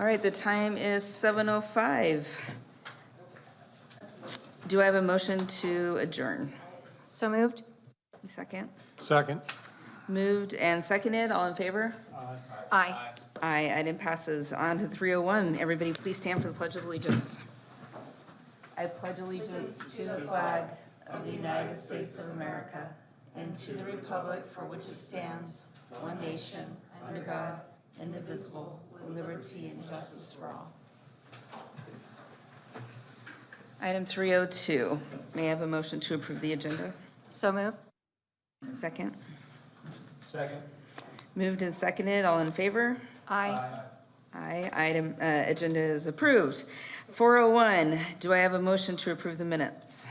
All right, the time is 7:05. Do I have a motion to adjourn? So moved. Second? Second. Moved and seconded, all in favor? Aye. Aye, item passes. On to 301. Everybody please stand for the Pledge of Allegiance. I pledge allegiance to the flag of the United States of America and to the republic for which it stands, one nation, under God, indivisible, with liberty and justice for all. Item 302. May I have a motion to approve the agenda? So moved. Second. Second. Moved and seconded, all in favor? Aye. Aye, item, agenda is approved. 401, do I have a motion to approve the minutes?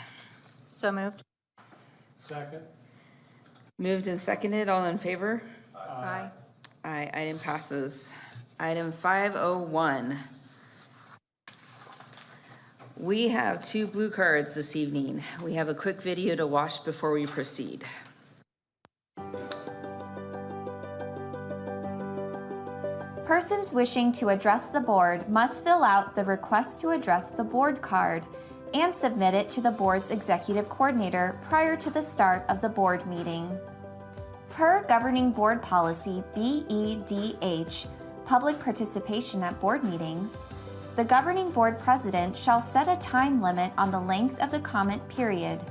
So moved. Second. Moved and seconded, all in favor? Aye. Aye, item passes. Item 501. We have 2 blue cards this evening. We have a quick video to watch before we proceed. Persons wishing to address the board must fill out the Request to Address the Board card and submit it to the board's executive coordinator prior to the start of the board meeting. Per Governing Board Policy BEDH, Public Participation at Board Meetings, the Governing Board President shall set a time limit on the length of the comment period.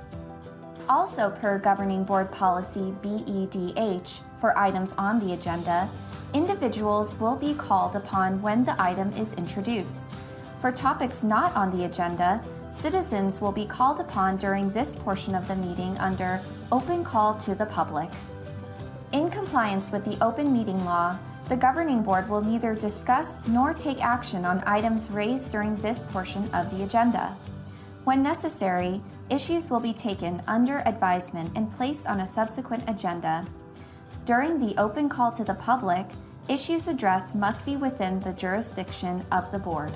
Also per Governing Board Policy BEDH, for items on the agenda, individuals will be called upon when the item is introduced. For topics not on the agenda, citizens will be called upon during this portion of the meeting under Open Call to the Public. In compliance with the open meeting law, the Governing Board will neither discuss nor take action on items raised during this portion of the agenda. When necessary, issues will be taken under advisement and placed on a subsequent agenda. During the open call to the public, issues addressed must be within the jurisdiction of the board.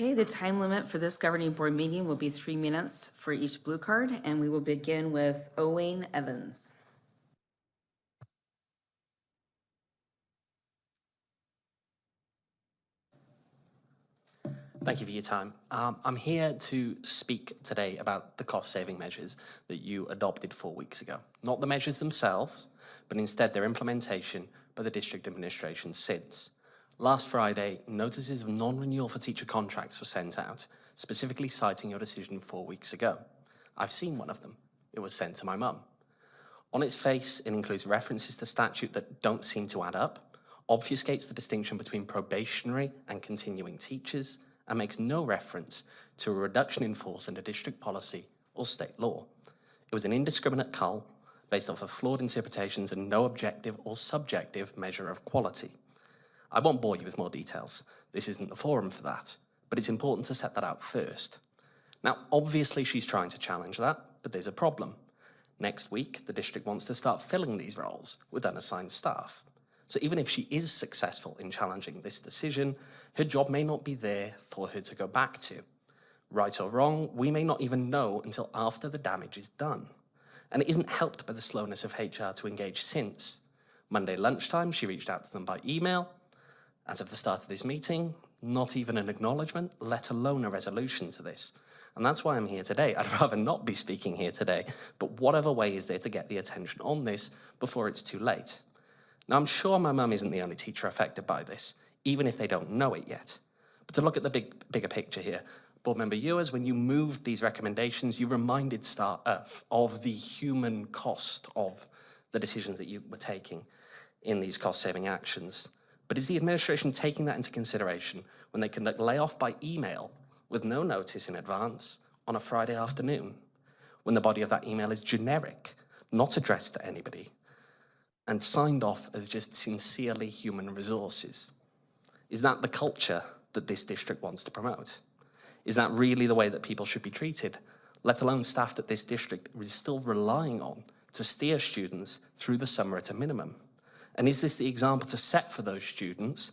Okay, the time limit for this governing board meeting will be 3 minutes for each blue card, and we will begin with Owain Evans. Thank you for your time. I'm here to speak today about the cost-saving measures that you adopted 4 weeks ago. Not the measures themselves, but instead their implementation by the district administration since. Last Friday, notices of non-renewal for teacher contracts were sent out, specifically citing your decision 4 weeks ago. I've seen one of them. It was sent to my mum. On its face, it includes references to statute that don't seem to add up, obfuscates the distinction between probationary and continuing teachers, and makes no reference to a reduction in force under district policy or state law. It was an indiscriminate cull based off of flawed interpretations and no objective or subjective measure of quality. I won't bore you with more details. This isn't the forum for that, but it's important to set that out first. Now, obviously she's trying to challenge that, but there's a problem. Next week, the district wants to start filling these roles with unassigned staff. So even if she is successful in challenging this decision, her job may not be there for her to go back to. Right or wrong, we may not even know until after the damage is done. And it isn't helped by the slowness of HR to engage since. Monday lunchtime, she reached out to them by email. As of the start of this meeting, not even an acknowledgement, let alone a resolution to this. And that's why I'm here today. I'd rather not be speaking here today, but whatever way is there to get the attention on this before it's too late. Now, I'm sure my mum isn't the only teacher affected by this, even if they don't know it yet. But to look at the bigger picture here, board member Ewers, when you moved these recommendations, you reminded staff of the human cost of the decisions that you were taking in these cost-saving actions. But is the administration taking that into consideration when they conduct layoff by email with no notice in advance on a Friday afternoon, when the body of that email is generic, not addressed to anybody, and signed off as just sincerely human resources? Is that the culture that this district wants to promote? Is that really the way that people should be treated, let alone staff that this district is still relying on to steer students through the summer at a minimum? And is this the example to set for those students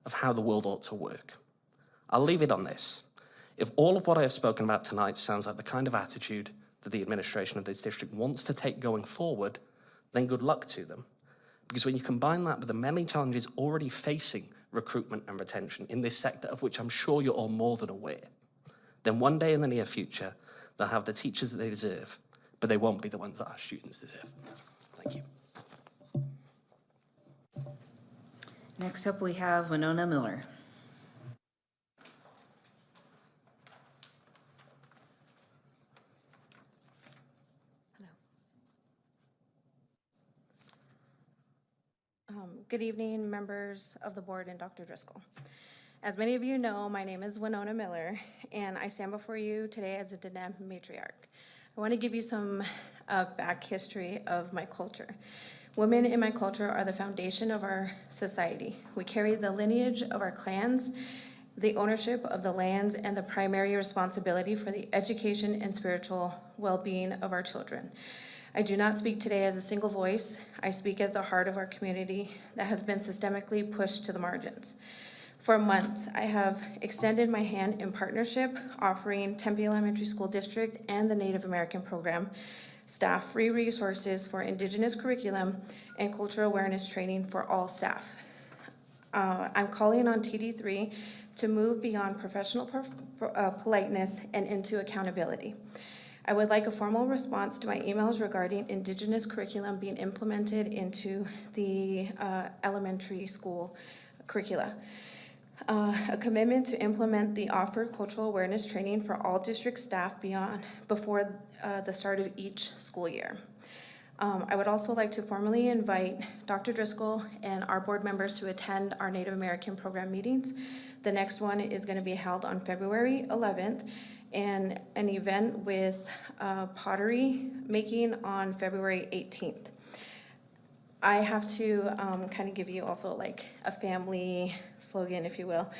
of how the world ought to work? I'll leave it on this. If all of what I have spoken about tonight sounds like the kind of attitude that the administration of this district wants to take going forward, then good luck to them. Because when you combine that with the many challenges already facing recruitment and retention in this sector, of which I'm sure you're all more than aware, then one day in the near future, they'll have the teachers that they deserve, but they won't be the ones that our students deserve. Thank you. Next up, we have Winona Miller. Good evening, members of the board and Dr. Driscoll. As many of you know, my name is Winona Miller, and I stand before you today as a Deneb matriarch. I want to give you some back history of my culture. Women in my culture are the foundation of our society. We carry the lineage of our clans, the ownership of the lands, and the primary responsibility for the education and spiritual well-being of our children. I do not speak today as a single voice. I speak as the heart of our community that has been systemically pushed to the margins. For months, I have extended my hand in partnership, offering Tempe Elementary School District and the Native American Program staff free resources for Indigenous curriculum and cultural awareness training for all staff. I'm calling on TD3 to move beyond professional politeness and into accountability. I would like a formal response to my emails regarding Indigenous curriculum being implemented into the elementary school curricula. A commitment to implement the offered cultural awareness training for all district staff before the start of each school year. I would also like to formally invite Dr. Driscoll and our board members to attend our Native American program meetings. The next one is going to be held on February 11th, and an event with pottery making on February 18th. I have to kind of give you also like a family slogan, if you will,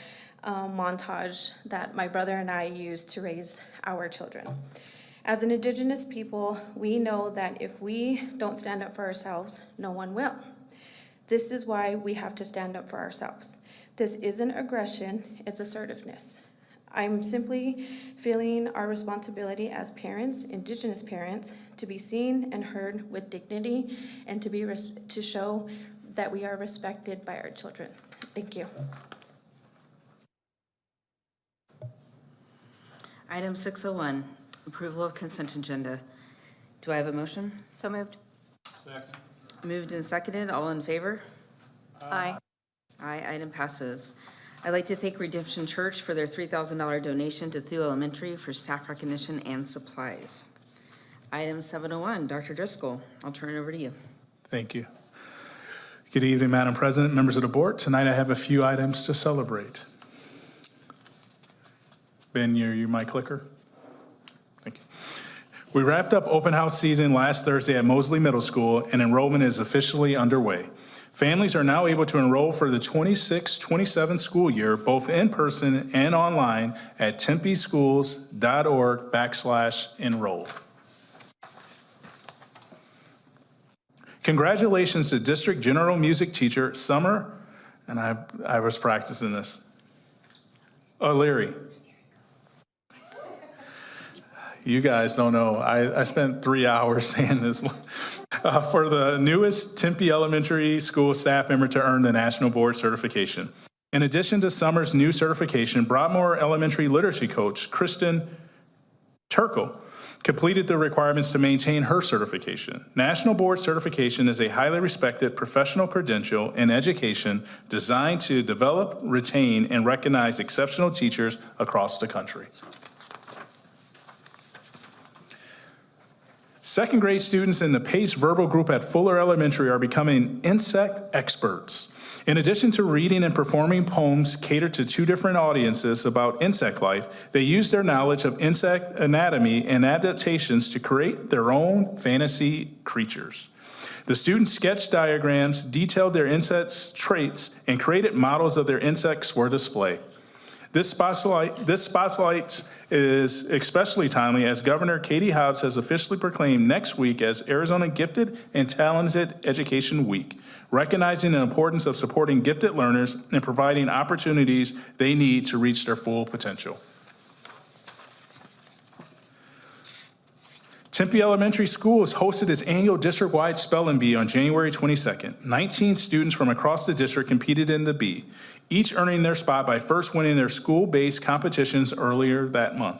montage that my brother and I use to raise our children. As an Indigenous people, we know that if we don't stand up for ourselves, no one will. This is why we have to stand up for ourselves. This isn't aggression, it's assertiveness. I'm simply feeling our responsibility as parents, Indigenous parents, to be seen and heard with dignity and to show that we are respected by our children. Thank you. Item 601, approval of consent agenda. Do I have a motion? So moved. Second. Moved and seconded, all in favor? Aye. Aye, item passes. I'd like to thank Redemption Church for their $3,000 donation to Thiel Elementary for staff recognition and supplies. Item 701, Dr. Driscoll, I'll turn it over to you. Thank you. Good evening, Madam President, members of the board. Tonight I have a few items to celebrate. Ben, you're my clicker. Thank you. We wrapped up open house season last Thursday at Mosley Middle School, and enrollment is officially underway. Families are now able to enroll for the 26-27 school year, both in person and online at tempeschools.org/enroll. Congratulations to District General Music Teacher Summer, and I was practicing this, O'Leary. You guys don't know, I spent 3 hours saying this. For the newest Tempe Elementary School staff member to earn the National Board Certification. In addition to Summer's new certification, Broadmoor Elementary Literacy Coach Kristen Turkle completed the requirements to maintain her certification. National Board Certification is a highly respected professional credential in education designed to develop, retain, and recognize exceptional teachers across the country. Second grade students in the PACE verbal group at Fuller Elementary are becoming insect experts. In addition to reading and performing poems catered to 2 different audiences about insect life, they use their knowledge of insect anatomy and adaptations to create their own fantasy creatures. The students sketched diagrams, detailed their insects' traits, and created models of their insects for display. This spotlight is especially timely as Governor Katie Hobbs has officially proclaimed next week as Arizona Gifted and Talented Education Week, recognizing the importance of supporting gifted learners and providing opportunities they need to reach their full potential. Tempe Elementary School has hosted its annual district-wide spelling bee on January 22nd. 19 students from across the district competed in the bee, each earning their spot by first winning their school-based competitions earlier that month.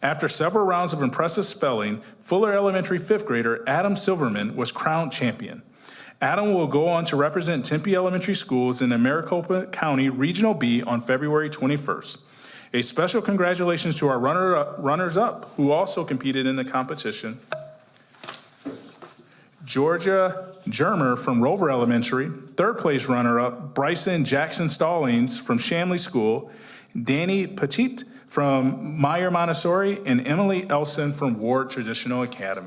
After several rounds of impressive spelling, Fuller Elementary fifth grader Adam Silverman was crowned champion. Adam will go on to represent Tempe Elementary Schools in the Maricopa County Regional Bee on February 21st. A special congratulations to our runners-up who also competed in the competition. Georgia Germer from Rover Elementary, third place runner-up Bryson Jackson Stallings from Shamley School, Danny Petit from Meyer Montessori, and Emily Elson from Ward Traditional Academy.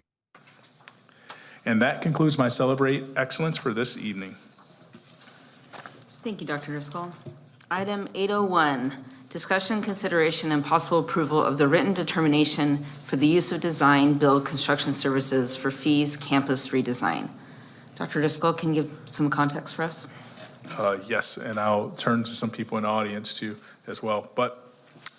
And that concludes my Celebrate Excellence for this evening. Thank you, Dr. Driscoll. Item 801, discussion, consideration, and possible approval of the written determination for the use of design, build, construction services for Fees Campus redesign. Dr. Driscoll, can you give some context for us? Yes, and I'll turn to some people in the audience too as well. But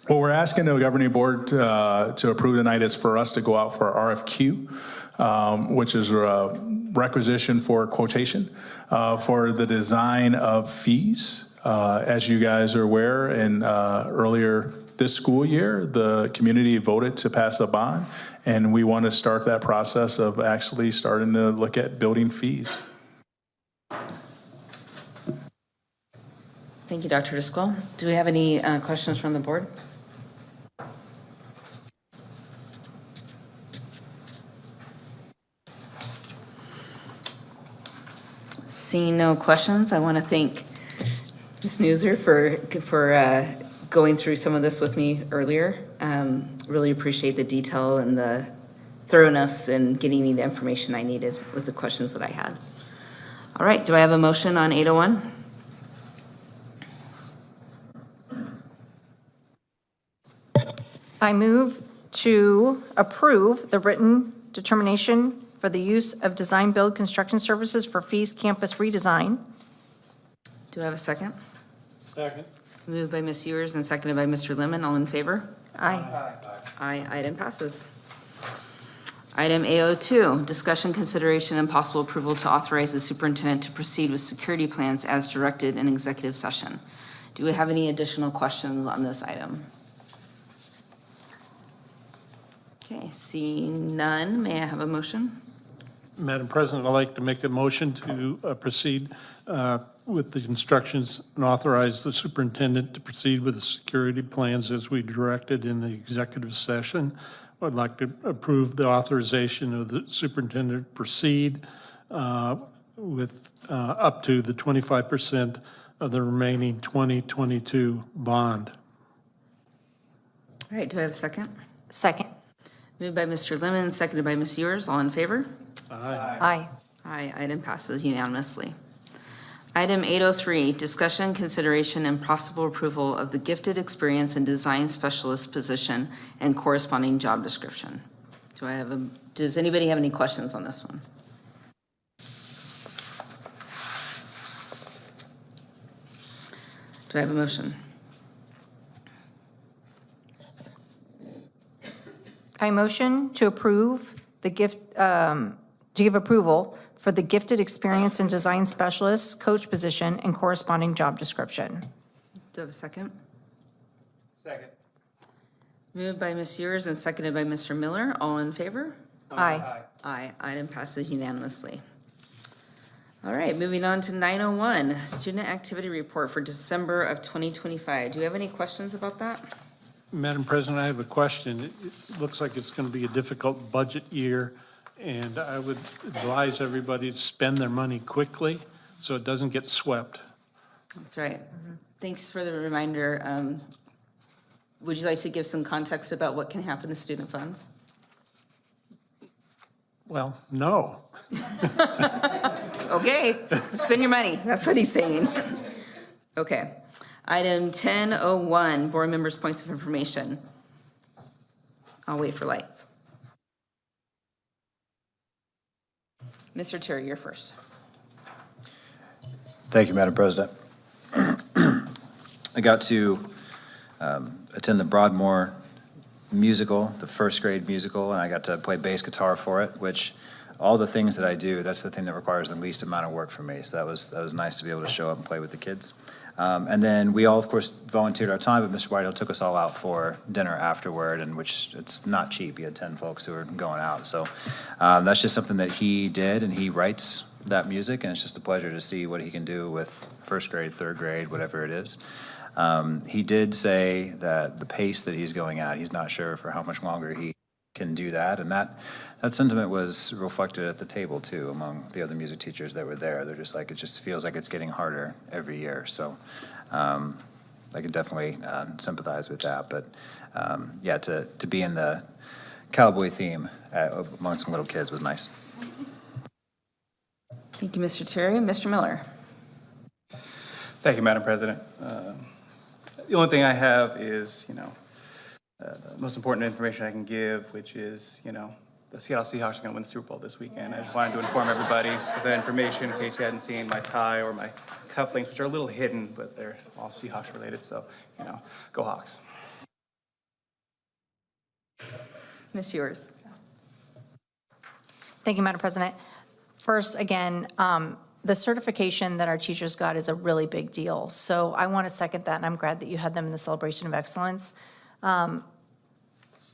what we're asking the governing board to approve tonight is for us to go out for RFQ, which is a requisition for quotation for the design of fees. As you guys are aware, and earlier this school year, the community voted to pass a bond, and we want to start that process of actually starting to look at building fees. Thank you, Dr. Driscoll. Do we have any questions from the board? Seeing no questions, I want to thank Ms. Newser for going through some of this with me earlier. Really appreciate the detail and the thoroughness in getting me the information I needed with the questions that I had. All right, do I have a motion on 801? I move to approve the written determination for the use of design, build, construction services for Fees Campus redesign. Do I have a second? Second. Moved by Ms. Ewers and seconded by Mr. Lemon. All in favor? Aye. Aye, item passes. Item A02, discussion, consideration, and possible approval to authorize the superintendent to proceed with security plans as directed in executive session. Do we have any additional questions on this item? Okay, seeing none, may I have a motion? Madam President, I'd like to make a motion to proceed with the instructions and authorize the superintendent to proceed with the security plans as we directed in the executive session. I'd like to approve the authorization of the superintendent to proceed with up to the 25% of the remaining 2022 bond. All right, do I have a second? Second. Moved by Mr. Lemon, seconded by Ms. Ewers. All in favor? Aye. Aye, item passes unanimously. Item 803, discussion, consideration, and possible approval of the gifted experience and design specialist position and corresponding job description. Does anybody have any questions on this one? Do I have a motion? I motion to approve the to give approval for the gifted experience and design specialist coach position and corresponding job description. Do I have a second? Second. Moved by Ms. Ewers and seconded by Mr. Miller. All in favor? Aye. Aye, item passes unanimously. All right, moving on to 901, student activity report for December of 2025. Do you have any questions about that? Madam President, I have a question. It looks like it's going to be a difficult budget year, and I would advise everybody to spend their money quickly so it doesn't get swept. That's right. Thanks for the reminder. Would you like to give some context about what can happen to student funds? Well, no. Okay, spend your money. That's what he's saying. Okay. Item 1001, board members' points of information. I'll wait for lights. Mr. Terry, you're first. Thank you, Madam President. I got to attend the Broadmoor musical, the first grade musical, and I got to play bass guitar for it, which all the things that I do, that's the thing that requires the least amount of work for me. So that was nice to be able to show up and play with the kids. And then we all, of course, volunteered our time, but Mr. Whitehill took us all out for dinner afterward, and which it's not cheap. He had 10 folks who were going out. So that's just something that he did, and he writes that music, and it's just a pleasure to see what he can do with first grade, third grade, whatever it is. He did say that the pace that he's going at, he's not sure for how much longer he can do that, and that sentiment was reflected at the table too among the other music teachers that were there. They're just like, it just feels like it's getting harder every year. So I can definitely sympathize with that. But yeah, to be in the cowboy theme among some little kids was nice. Thank you, Mr. Terry. Mr. Miller. Thank you, Madam President. The only thing I have is, the most important information I can give, which is, the Seattle Seahawks are going to win the Super Bowl this weekend. I just wanted to inform everybody of that information in case you hadn't seen my tie or my cufflinks, which are a little hidden, but they're all Seahawks related. So, go Hawks. Ms. Ewers. Thank you, Madam President. First, again, the certification that our teachers got is a really big deal. So I want to second that, and I'm glad that you had them in the Celebration of Excellence.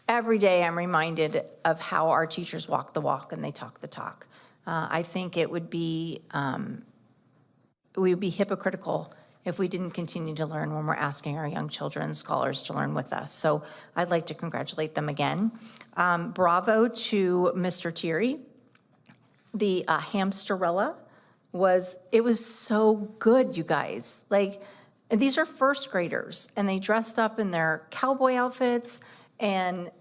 Every day I'm reminded of how our teachers walk the walk and they talk the talk. I think it would be, we would be hypocritical if we didn't continue to learn when we're asking our young children, scholars, to learn with us. So I'd like to congratulate them again. Bravo to Mr. Thierry. The Hamsterella was so good, you guys. And these are first graders, and they dressed up in their cowboy outfits, and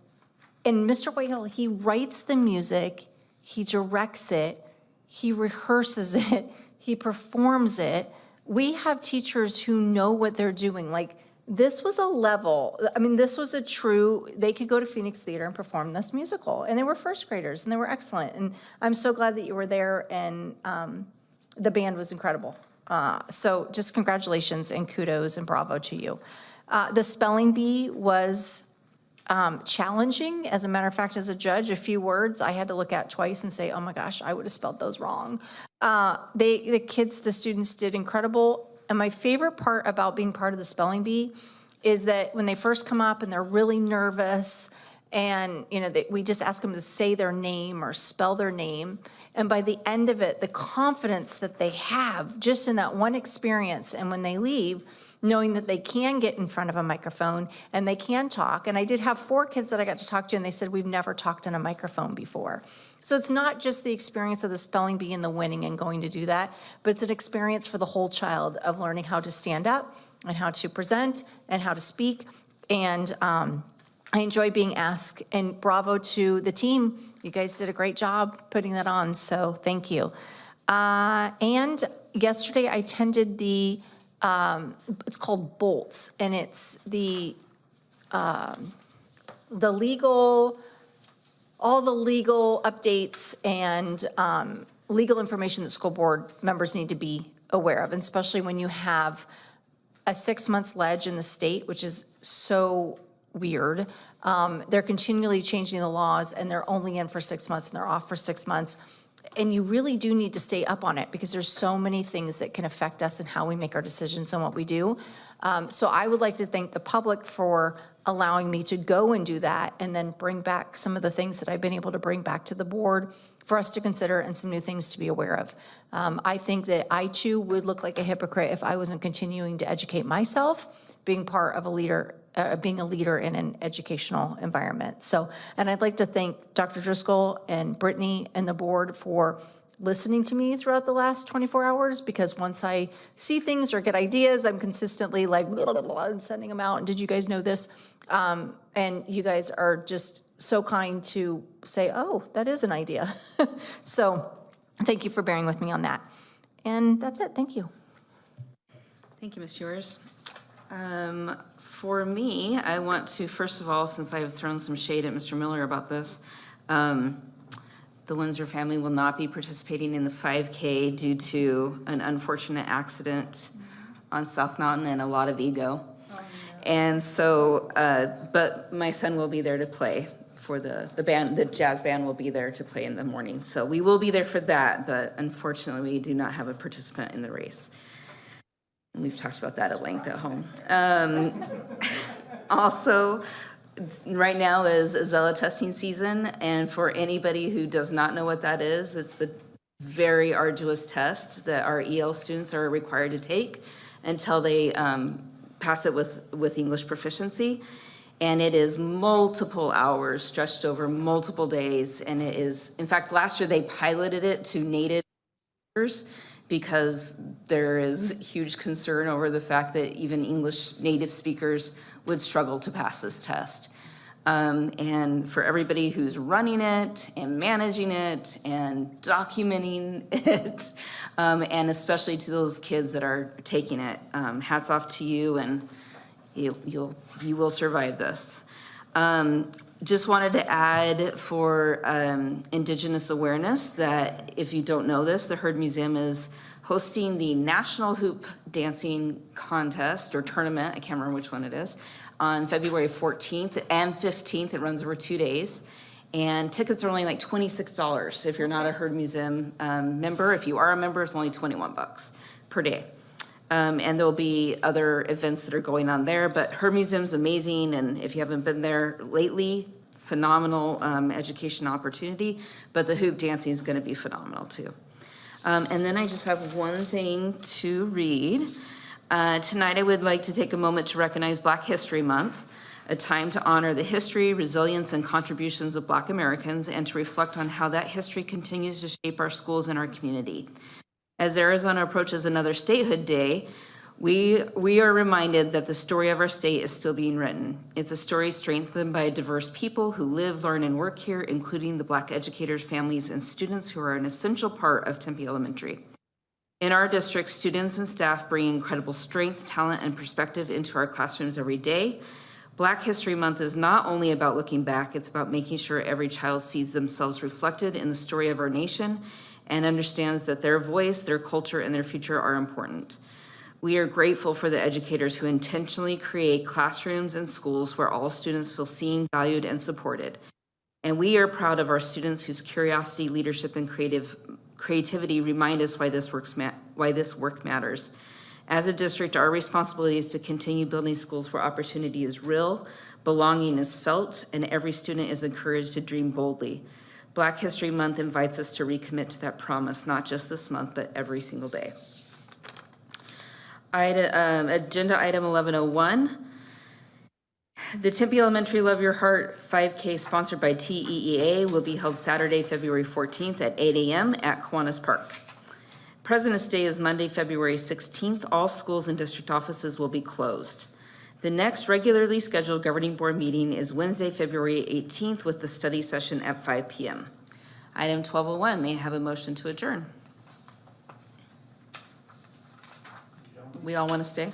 Mr. Whitehill, he writes the music, he directs it, he rehearses it, he performs it. We have teachers who know what they're doing. This was a level, this was they could go to Phoenix Theater and perform this musical, and they were first graders, and they were excellent. And I'm so glad that you were there, and the band was incredible. So just congratulations and kudos and bravo to you. The spelling bee was challenging. As a matter of fact, as a judge, a few words I had to look at twice and say, oh my gosh, I would have spelled those wrong. The students did incredible. And my favorite part about being part of the spelling bee is that when they first come up and they're really nervous, and we just ask them to say their name or spell their name. And by the end of it, the confidence that they have just in that one experience, and when they leave, knowing that they can get in front of a microphone and they can talk. And I did have 4 kids that I got to talk to, and they said, we've never talked in a microphone before. So it's not just the experience of the spelling bee and the winning and going to do that, but it's an experience for the whole child of learning how to stand up and how to present and how to speak. And I enjoy being asked, and bravo to the team. You guys did a great job putting that on, so thank you. And yesterday I attended it's called BOLTS, and it's the legal, all the legal updates and legal information that school board members need to be aware of, and especially when you have a 6 months ledge in the state, which is so weird. They're continually changing the laws, and they're only in for 6 months and they're off for 6 months. And you really do need to stay up on it because there's so many things that can affect us and how we make our decisions and what we do. So I would like to thank the public for allowing me to go and do that and then bring back some of the things that I've been able to bring back to the board for us to consider and some new things to be aware of. I think that I too would look like a hypocrite if I wasn't continuing to educate myself, being part of a leader, being a leader in an educational environment. So, and I'd like to thank Dr. Driscoll and Brittany and the board for listening to me throughout the last 24 hours, because once I see things or get ideas, I'm consistently like blah, blah, blah, and sending them out. And did you guys know this? And you guys are just so kind to say, oh, that is an idea. So thank you for bearing with me on that. And that's it. Thank you. Thank you, Ms. Ewers. For me, I want to, first of all, since I have thrown some shade at Mr. Miller about this, the Windsor family will not be participating in the 5K due to an unfortunate accident on South Mountain and a lot of ego. And so, but my son will be there to play for the band, the jazz band will be there to play in the morning. So we will be there for that, but unfortunately, we do not have a participant in the race. We've talked about that at length at home. Also, right now is Azella testing season, and for anybody who does not know what that is, it's the very arduous test that our EL students are required to take until they pass it with English proficiency. And it is multiple hours stretched over multiple days, and it is, in fact, last year they piloted it to native speakers because there is huge concern over the fact that even English native speakers would struggle to pass this test. And for everybody who's running it and managing it and documenting it, and especially to those kids that are taking it, hats off to you, and you will survive this. Just wanted to add for Indigenous awareness that if you don't know this, the Heard Museum is hosting the National Hoop Dancing Contest or Tournament, I can't remember which one it is, on February 14th and 15th. It runs over 2 days. And tickets are only like $26 if you're not a Heard Museum member. If you are a member, it's only $21 per day. And there'll be other events that are going on there, but Heard Museum's amazing, and if you haven't been there lately, phenomenal education opportunity, but the hoop dancing is gonna be phenomenal too. And then I just have one thing to read. Tonight I would like to take a moment to recognize Black History Month, a time to honor the history, resilience, and contributions of Black Americans, and to reflect on how that history continues to shape our schools and our community. As Arizona approaches another Statehood Day, we are reminded that the story of our state is still being written. It's a story strengthened by diverse people who live, learn, and work here, including the Black educators, families, and students who are an essential part of Tempe Elementary. In our district, students and staff bring incredible strength, talent, and perspective into our classrooms every day. Black History Month is not only about looking back, it's about making sure every child sees themselves reflected in the story of our nation and understands that their voice, their culture, and their future are important. We are grateful for the educators who intentionally create classrooms and schools where all students feel seen, valued, and supported. And we are proud of our students whose curiosity, leadership, and creativity remind us why this work matters. As a district, our responsibility is to continue building schools where opportunity is real, belonging is felt, and every student is encouraged to dream boldly. Black History Month invites us to recommit to that promise, not just this month, but every single day. Agenda item 1101. The Tempe Elementary Love Your Heart 5K sponsored by TEEA will be held Saturday, February 14th at 8 a.m. at Kiwanis Park. President's Day is Monday, February 16th. All schools and district offices will be closed. The next regularly scheduled governing board meeting is Wednesday, February 18th with the study session at 5 p.m. Item 1201, may I have a motion to adjourn? We all want to stay?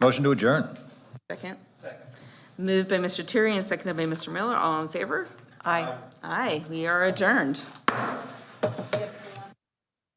Motion to adjourn. Second? Second. Moved by Mr. Terry and seconded by Mr. Miller. All in favor? Aye. Aye, we are adjourned.